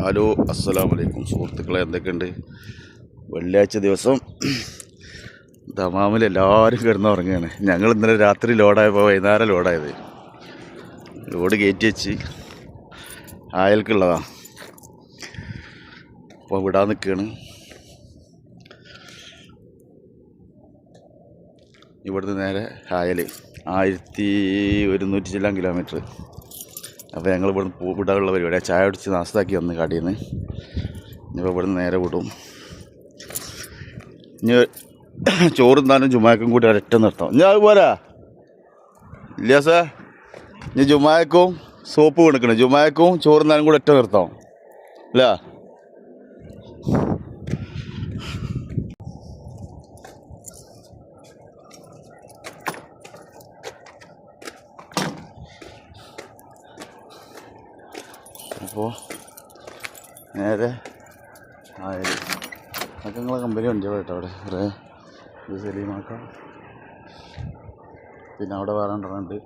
Hello, അസ്സലാമലൈക്കും സുഹൃത്തുക്കളെ, എന്തൊക്കെയുണ്ട്? വെള്ളിയാഴ്ച ദിവസം ദമാമിൽ എല്ലാവരും കിടന്നുറങ്ങുകയാണ്. ഞങ്ങൾ ഇന്നലെ രാത്രി ലോഡായപ്പോൾ വൈകുന്നേരം ലോഡായത്. ലോഡ് കയറ്റി വെച്ച് ആയൽക്കുള്ളതാണ്. അപ്പോൾ വിടാൻ നിൽക്കുകയാണ്. ഇവിടുന്ന് നേരെ ആയൽ 1100 ചില്ലാൻ കിലോമീറ്റർ. അപ്പോൾ ഞങ്ങൾ ഇവിടുന്ന് വിടാനുള്ള പരിപാടിയാണ്. ചായ കുടിച്ച് നാസ്താക്കി വന്ന് കടയിൽ നിന്ന്. ഇനിയിപ്പോൾ ഇവിടുന്ന് നേരെ വിടും. ഇനി ചോറും താനും ജുമാക്കും കൂടി ഒരൊറ്റ നിർത്താം. ഇനി അത് പോരാ ഇല്ല സാർ. ഇനി ജുമാക്കും സോപ്പ് കൊടുക്കണം. ജുമാക്കും ചോറും താനും കൂടി ഒറ്റ നിർത്താം അല്ല. അപ്പോൾ നേരെ ആയാലും അതൊക്കെ നിങ്ങളെ കമ്പനി വണ്ടിയാണ് കേട്ടോ. അവിടെ കുറേ ഇത് സലീമാക്കാം. പിന്നെ അവിടെ വേറെ ഉണ്ട്.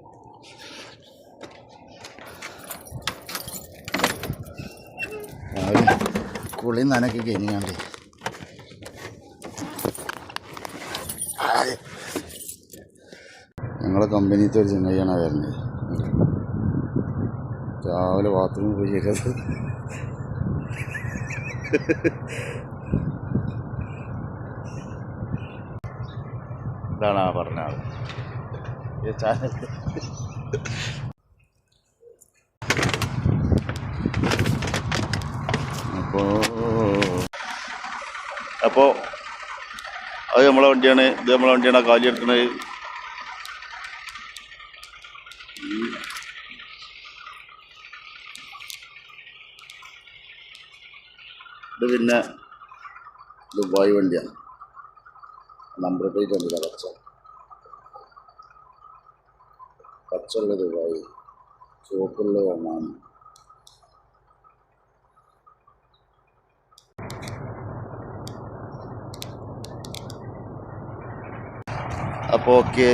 രാവിലെ കുളി നനൊക്കെ കഴിഞ്ഞാണ്ട് ഞങ്ങളെ കമ്പനിത്തെ ഒരു ചെങ്ങയ്യാണ് വരുന്നത്. രാവിലെ ബാത്റൂമിൽ പോയി ശരിയത്. ഇതാണ് ആ പറഞ്ഞ ആൾ. അപ്പോൾ അത് നമ്മളെ വണ്ടിയാണ്. ഇത് നമ്മളെ വണ്ടിയാണ് കാലി എടുക്കുന്നത്. ഇത് പിന്നെ ദുബായ് വണ്ടിയാണ്. നമ്പർ പ്ലേറ്റ് കണ്ടില്ല, പച്ചുള്ള ദുബായ്, ചുവപ്പുള്ള ഒമാൻ. അപ്പോൾ ഓക്കേ.